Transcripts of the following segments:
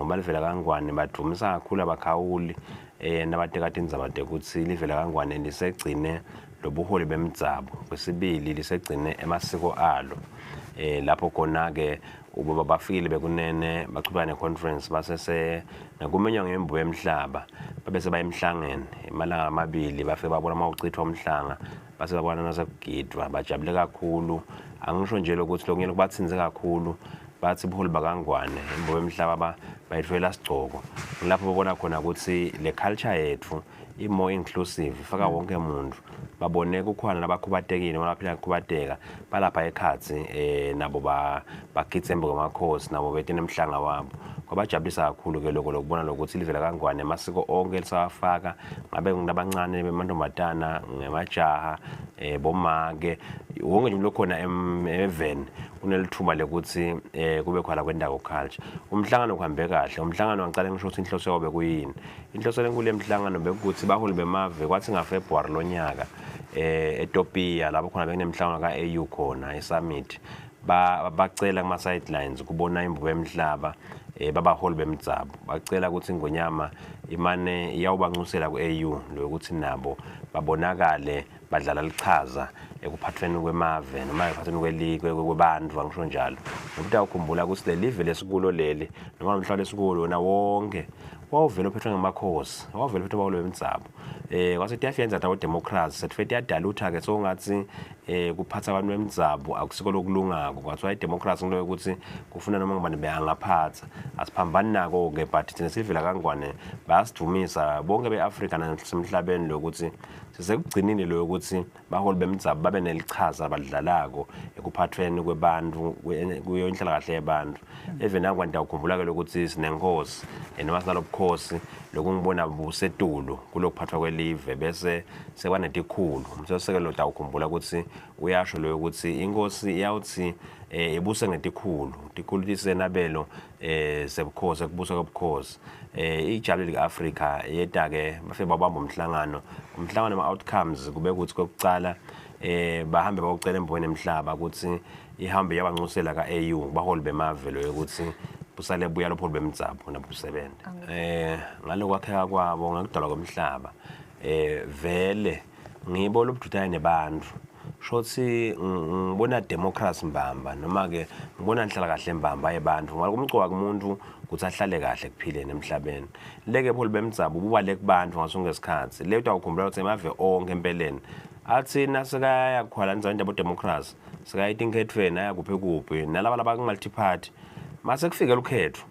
ngoba livela kaNgwane badumisa kakhulu abakhawuli nabatekatini zabade ukuthi livela kaNgwane lisegcine lobuholi bemdzabo. Kwesibili lisegcine emasiko alo. Lapho khona ke uba bafikile bekunene bachubana neconference basese nakumenywa ngembu yemhlaba babese bayemhlangene emalanga amabili bafike babona mawuchithwa umhlanga base babona nasekugidwa bajabule kakhulu. Angisho nje ukuthi lokuyena kubathinze kakhulu bathi ubuholi bakaNgwane imbo yemhlaba bayithwela sigcoko. Lapho babona khona ukuthi le culture yethu more inclusive ifaka wonke umuntu baboneka ukhona nabakhubatekile noma baphila ukhubateka balapha ekhathi nabo bagitsembe ngamakhosi nabo bethe nemhlanga wabo kwabajabulisa kakhulu ke lokho lokubona lokuthi livela kaNgwane amasiko onke lisafaka ngabe nginabancane bemantombazana ngemajaha bomake wonke nje lokhona even unelithuba lekuthi kube khona kwendawo culture. Umhlangano kuhambe kahle. Umhlangano ngicela ngisho ukuthi inhloso yobe kuyini. Inhloso lenkulu yemhlangano bekuthi baholi bemave kwathi ngaFebruary lonyaka eTopia lapho khona bekunemhlangano kaAU khona eSummit bacela kuma sidelines kubona imvubo emhlaba babaholi bemdzabo bacela ukuthi ingonyama imane iyawubanxusela kuAU lokuthi nabo babonakale badlala lichaza ekuphathweni kwemave noma ekuphathweni kwelikwe kwebantu angisho njalo. Ukuthi awukhumbula ukuthi le live lesikulo leli noma umhlaba lesikulo na wonke wawuvela uphethwe ngamakhosi wawuvela uphethwe baholi bemdzabo. Kwase tiyafiyenza dawo democracy setfethe yadalutha ke so ngathi kuphatha abantu bemdzabo akusiko lokulungako kwathiwa idemocracy ngilo ukuthi kufuna noma ngubani beyangaphatha asiphambani nako ke but thina sivela kaNgwane bayasidumisa bonke beAfrica nasemhlabeni lokuthi sisekugcinile lo ukuthi baholi bemdzabo babe nelichaza abadlalako ekuphathweni kwebantu kuyo inhlalakahle yabantu. Even nakwanda ukukhumbula ke lokuthi sinenkosi noma sinalobukhosi lokungibona busetulu kulokuphathwa kwelive bese sekwanetikhulu umthethosisekelo dawukhumbula ukuthi uyasho lo ukuthi inkosi iyawuthi ebuse ngetikhulu tikhulu tisenabelo sebukhosiekubusa kobukhosi. Ijabule leAfrica yeta ke bafike babamba umhlangano ama outcomes kube ukuthi kokucala bahambe bawucela emboni emhlaba ukuthi ihambe yabanxusela kaAU baholi bemave lo ukuthi busale buya lopho bemdzabo nabusebenza ngalokwakheka kwabo ngakudalwa komhlaba vele ngibo lobududayo nebantu shothi ngibona democracy mbamba noma ke ngibona inhlala kahle mbamba yebantu ngoba kumcoka kumuntu ukuthi ahlale kahle kuphileni emhlabeni. Leke pholi bemdzabo ubale kubantu ngasonke isikhathi le utawukhumbula ukuthi emave onke empeleni athina sekaya kukhwalanisa indaba democracy sekayita inkhethweni ayakuphe kuphi nalaba labangalthi party mase kufike ukhetho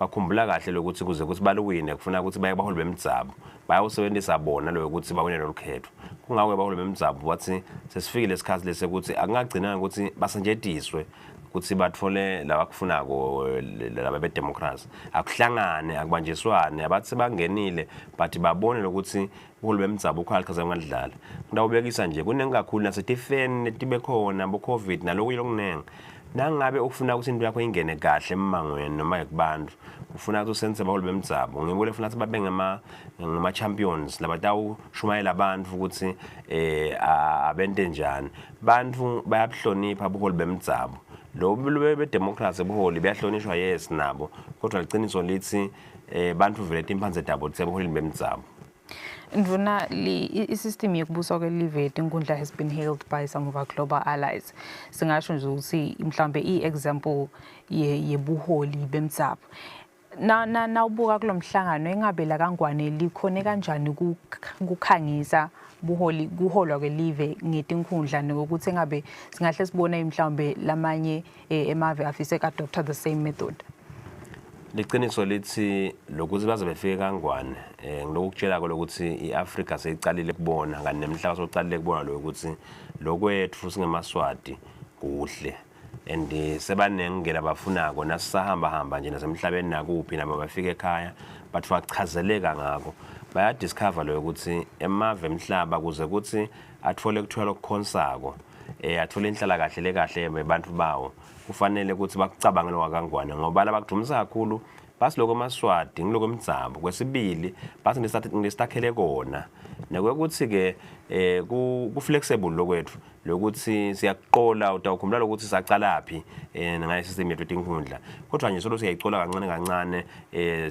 bakhumbula kahle lokuthi kuze ukuthi baluwine kufuna ukuthi baye baholi bemdzabo bayawusebenzisa bona lo ukuthi bawine lokhetho. Kungakho baholi bemdzabo bathi sesifikile isikhathi lese ukuthi akungagcina ukuthi basenjetiswe ukuthi bathole labakufunako laba bedemocracy akuhlangane akubanjiswane abathi bangenile but babone lokuthi uholi bemdzabo ukhalichaza ngadlala ngidawubekisa nje kunengakhulu nasetifeni netibe khona bo covid nalokuye lokunenge nangabe ufuna ukuthi into yakho ingene kahle emangweni noma ekubantu ufuna ukuthi usenze baholi bemdzabo ngibule ufuna ukuthi babe ngama champions labatawu shumayela abantu ukuthi abente njani bantu bayabuhlonipha ubuholi bemdzabo lo bedemocracy ubuholi bayahlonishwa yes nabo kodwa liqiniso lithi bantu vele imphanze dabo tsebeholi bemdzabo. Ndvuna i-system yokubusa kwelive inkundla has been hailed by some of our global allies. Singasho nje ukuthi mhlambe i-example yebuholi bemdzabo. Na ubuka kulomhlangano engabe la kaNgwane likhone kanjani ukukhangisa buholi kuholwa kwelive ngetinkundla nokuthi engabe singahle sibone mhlambe lamanye emave afise ka adopt the same method. Liqiniso lithi lokuthi baze befike kaNgwane ngilokutshela lokuthi iAfrica seyicalile kubona ngani nemhlaba soqalile kubona lo ukuthi lokwethu singemaswati kuhle and sebanengela bafunako nasahamba nje nasemhlabeni nakuphi nabo bafike ekhaya bathi bachazeleka ngako baya discover lo ukuthi emave emhlaba kuze ukuthi athole kuthola ukukhonsako athole inhlala kahle lekahle bebantu bawo kufanele ukuthi bakucabange lo kaNgwane ngoba labakudumisa kakhulu basi lokho maswadi ngiloko emdzabo kwesibili basi ngisitakhele kona Nekwekuthi ke ku flexible lokwethu lokuthi siyaqola utawukhumbula ukuthi saqalaphi ngayo system yethu etinkundla kodwa nje solo siyayicola kancane kancane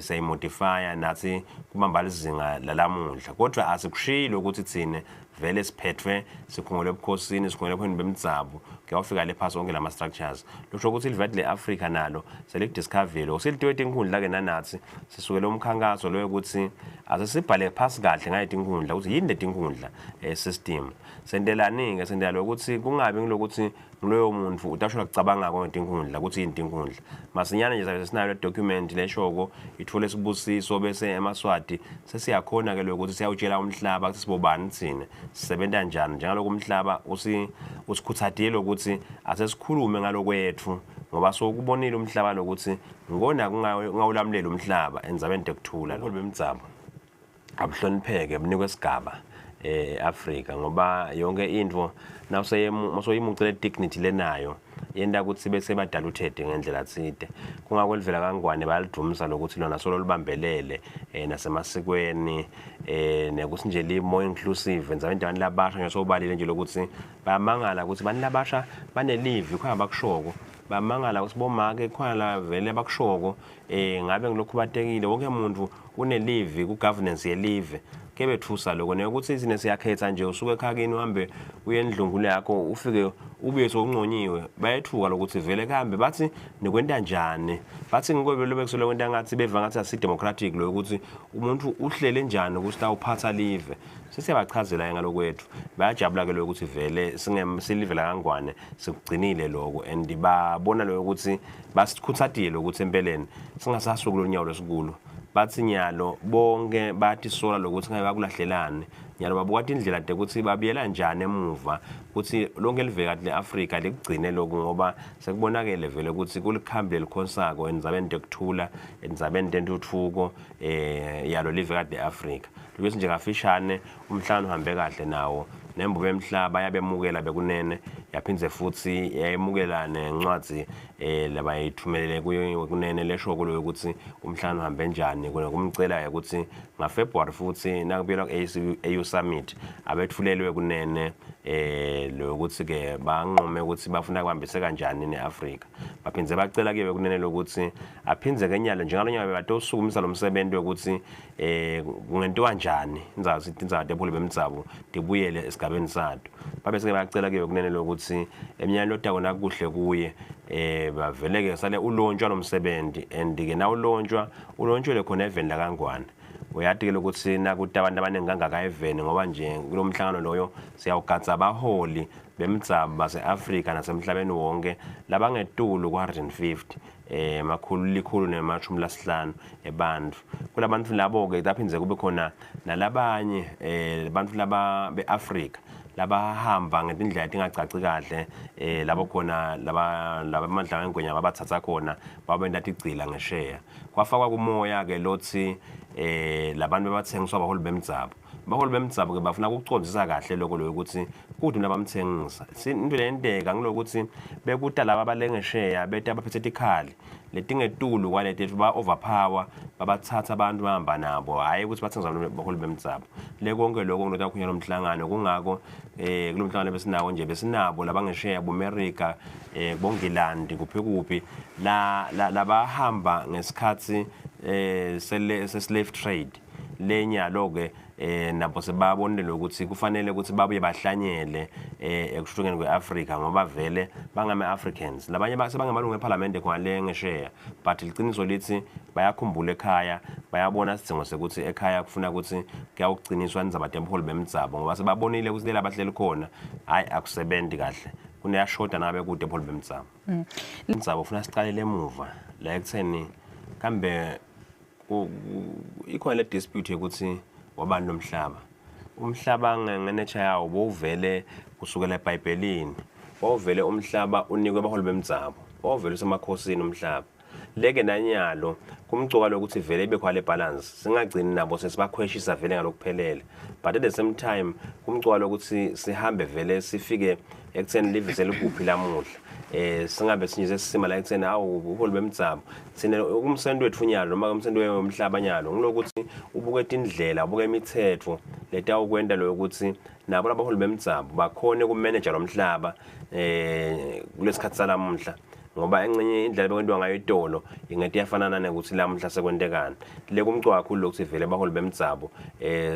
siyayimodifya nathi kubamba izinga lalamuhla kodwa asikushilo ukuthi thine vele siphethwe sikhungule ebukhosini sikhungule ebukhosini bemdzabo kuyafika le phasi onke lama structures lusho ukuthi ilivati leAfrica nalo selidiscoverlo silitiwe tinkundla ke nanathi sisukela umkhankaso lo ukuthi asesibhale phasi kahle ngayo tinkundla ukuthi yini letinkundla system sendelani ke sendela ukuthi kungabi ngilokuthi ngiloyo muntu utashola kucabanga ngetinkundla ukuthi yini tinkundla masinyana nje sabe sinayo le document leshoko ithole sibusiso bese emaswati sesiyakhona ke lokuthi siyawutshela umhlaba ukuthi sibobani thina sisebenza kanjani njengaloko umhlaba usikhuthathile ukuthi asesikhulume ngalokwethu ngoba sokubonile umhlaba lokuthi ngona kungawulamulela umhlaba enzabeni tekuthula lo bemdzabo abuhlonipheke bunikwe isigaba eAfrica ngoba yonke into masoyimucela dignity lenayo yenda ukuthi bese badaluthede ngendlela tsite kungakwelivela kangwane bayalidumisa lokuthi lona solo libambelele nasemasikweni nekuthi nje li more inclusive enza abantu labasha ngesobalile nje lokuthi bayamangala ukuthi bani labasha banelive khona bakushoko bamangala ukuthi bomake khona la vele bakushoko ngabe ngilokhu batekile wonke umuntu unelive ku governance yelive kebethusa lokho nekuthi izine siyakhetha nje usuke ekhakini uhambe uye endlungule yakho ufike ubuye sokunqonyiwe bayethuka lokuthi vele kahambe bathi nikwenta njani bathi ngikobe lobekusole kwenta ngathi beva ngathi asi democratic lo ukuthi umuntu uhlele njani ukuthi awuphatha live sesiyabachazela ngalokwethu bayajabula ke lokuthi vele silive la kangwane sikugcinile lokho and babona lo ukuthi basikhuthathile ukuthi empeleni singasasuku lonyawo lesikulu bathi nyalo bonke bathi sola lokuthi ngeke bakulahlelane nyalo babuka indlela de ukuthi babiyela njani emuva ukuthi lonke livekati leAfrica likugcine lokho ngoba sekubonakele vele ukuthi kulikhambile likhonsako enzabeni tekuthula enzabeni tentuthuko yalo livekati leAfrica lokho nje kafishane umhlangano uhambe kahle nawo nembubo emhlaba yabemukela bekunene yaphindze futhi yayemukela nencwadzi labayithumelele kuyo kunene leshoko lo ukuthi umhlangano uhambe njani kumcela ukuthi ngaFebruary futhi nakubiyelwa ku-AU summit abethulelwe kunene lo ukuthi ke banqome ukuthi bafuna kubambise kanjani neAfrica baphindze bacela ke kunene lokuthi aphindze kenyalo njengalonyaka batosukumisa lomsebenzi ukuthi kungentiwa kanjani indzawo sithi indzawo tephule bemdzabo tibuyele esigabeni sato babese ke bacela ke kunene lokuthi eminyaka lotako nakuhle kuye bavele ke sale ulonjwa lomsebenzi and ke na ulonjwe khona event la kangwane uyathi ke lokuthi nakuthi abantu abaningi kangaka event ngoba nje kulomhlangano loyo siyawugatsa abaholi bemdzabo baseAfrica nasemhlabeni wonke labangetulu ku150 makhulu likhulu nemashumi lasihlanu ebantfu kulabantu labo ke taphindze kube khona nalabanye abantu laba beAfrica labahamba ngetindlela tingacaci kahle labo khona laba mandla ngengwenya babathatha khona babenda tigcila ngesheya kwafakwa kumoya ke lothi labantu bebathengiswa abaholi bemdzabo abaholi bemdzabo ke bafuna ukucondzisa kahle lokho lokuthi kuthi nabamthengisa into lenteka ngilokuthi bekuta laba balengesheya beta abaphethe tikhali letingetulu kwaleti ba overpower babathatha abantu bahamba nabo hayi ukuthi bathengisa abaholi bemdzabo le konke lokho ngilotha khunyela umhlangano kungako kulomhlangano besinawo nje besinabo labangesheya boAmerica bongilandi kuphi labahamba ngesikhathi slave trade lenyalo ke nabo sebabonile ukuthi kufanele ukuthi babuye bahlanyele ekushuthukeni kweAfrica ngoba vele bangama Africans labanye basebangamalungu eParliament khona ngesheya but liqiniso lithi bayakhumbula ekhaya bayabona isidingo sekuthi ekhaya kufuna ukuthi kuyawugciniswa nizabadempholi bemdzabo ngoba sebabonile ukuthi laba bahleli khona hayi akusebenzi kahle kuneyashoda nabe kude empholi bemdzabo imdzabo ufuna siqalele emuva la ekutheni kambe ikhona le dispute ukuthi wabani nomhlaba umhlaba ngenature yawo bowuvele kusukela eBhayibhelini bowuvele umhlaba unikwe abaholi bemdzabo bowuvele usemakhosini umhlaba leke nanyalo kumcoka lokuthi vele bekhwa le balance singagcini nabo sesibakhweshisa vele ngalokuphelele but at the same time kumcoka lokuthi sihambe vele sifike ekutheni livisele kuphi lamuhla singabe sinje sisima la ekutheni awu ubuholi bemdzabo sine umsendo wethu nyalo noma umsendo wemhlaba nyalo ngilokuthi ubuke indlela ubuke imithetho leta ukwenda lo ukuthi nabo labaholi bemdzabo bakhone kumanager lomhlaba kulesikhathi salamuhla ngoba encenye indlela bekwentiwa ngayo itolo ingeti yafanana nekuthi lamuhla sekwendekana le kumcwa kakhulu lokuthi vele abaholi bemdzabo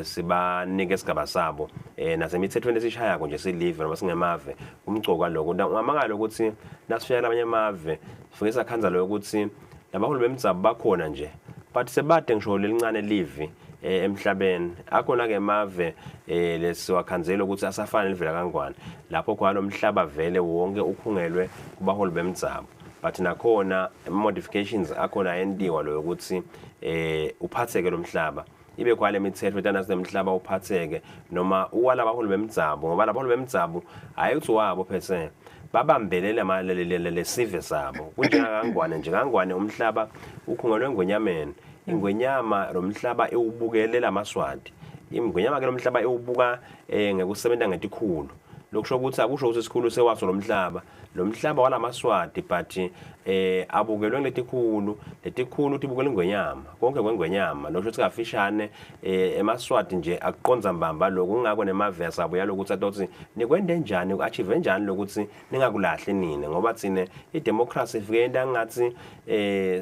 sibanike isigaba sabo nasemithethweni esishaya nje silive noma singemave kumcoka lokho ngamangalo ukuthi nasifika abanye amave sifike sakhanza lo ukuthi labaholi bemdzabo bakhona nje but sebade ngisho lelincane livi emhlabeni akhona ke mave lesiwakhanzela ukuthi asafana livela kangwane lapho kwalo mhlaba vele wonke ukhungelwe kubaholi bemdzabo but nakhona modifications akhona endiwa lo ukuthi uphatheke lo mhlaba ibe kwale mithetho etanazi nemhlaba uphatheke noma uwala abaholi bemdzabo ngoba labaholi bemdzabo ayikuthi wabo phese babambelela lesive sabo kunjengangwane nje kangwane umhlaba ukhungelwe ngonyameni ingwenyama lo mhlaba ewubukelela amaswati ingwenyama ke lo mhlaba ewubuka ngekusebenza ngetikhulu lokusho ukuthi akusho ukuthi isikhulu sewaso lo mhlaba wala maswati but abukelwe letikhulu uthi bukela ingwenyama konke kwengwenyama lokusho ukuthi kafishane emaswati nje aqonza mbamba lokungako nemavesi abo yalokuthi athi nikwende njani uachieve njani lokuthi ningakulahli nini ngoba thine idemocracy ifike into ngathi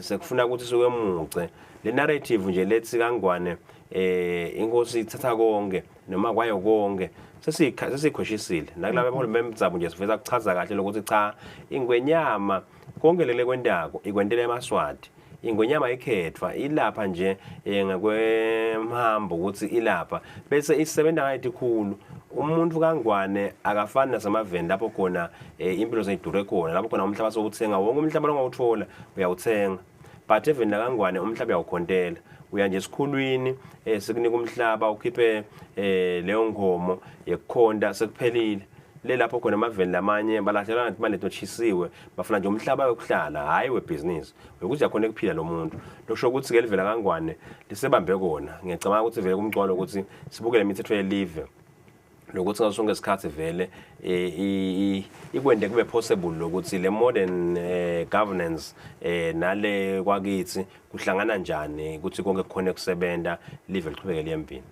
sekufuna ukuthi suke emuce le narrative nje lethi kangwane inkosi ithatha konke noma kwayo konke sesikhoshisile nakulabo abaholi bemdzabo nje sifeza kuchaza kahle lokuthi cha ingwenyama konke lele kwendako ikwendele emaswati ingwenyama ikhethwa ilapha nje ngakwemhambo ukuthi ilapha bese isebenza ngayitikhulu umuntu kangwane akafani nasemaveni lapho khona impilo zeyidure khona lapho khona umhlaba sokuthenga wonke umhlaba longawuthola uyawuthenga but even kangwane umhlaba uyawukhontela uya nje esikhulwini sikunika umhlaba ukhiphe leyo ngomo yekukhonda sekuphelile le lapho khona amaveni lamanye balahlela ngathi manje tochisiwe bafuna nje umhlaba yokuhlala hayi webusiness ukuthi yakhona kuphila lo muntu lokusho ukuthi ke livela kangwane lisebambe kona ngiyacabanga ukuthi vele kumcwalo ukuthi sibukele imithetho yelive lokuthi ngasonke isikhathi vele ikwende kube possible lokuthi le modern governance nale kwakithi kuhlangana njani ukuthi konke kukhona kusebenta live liqhubeke liyempini.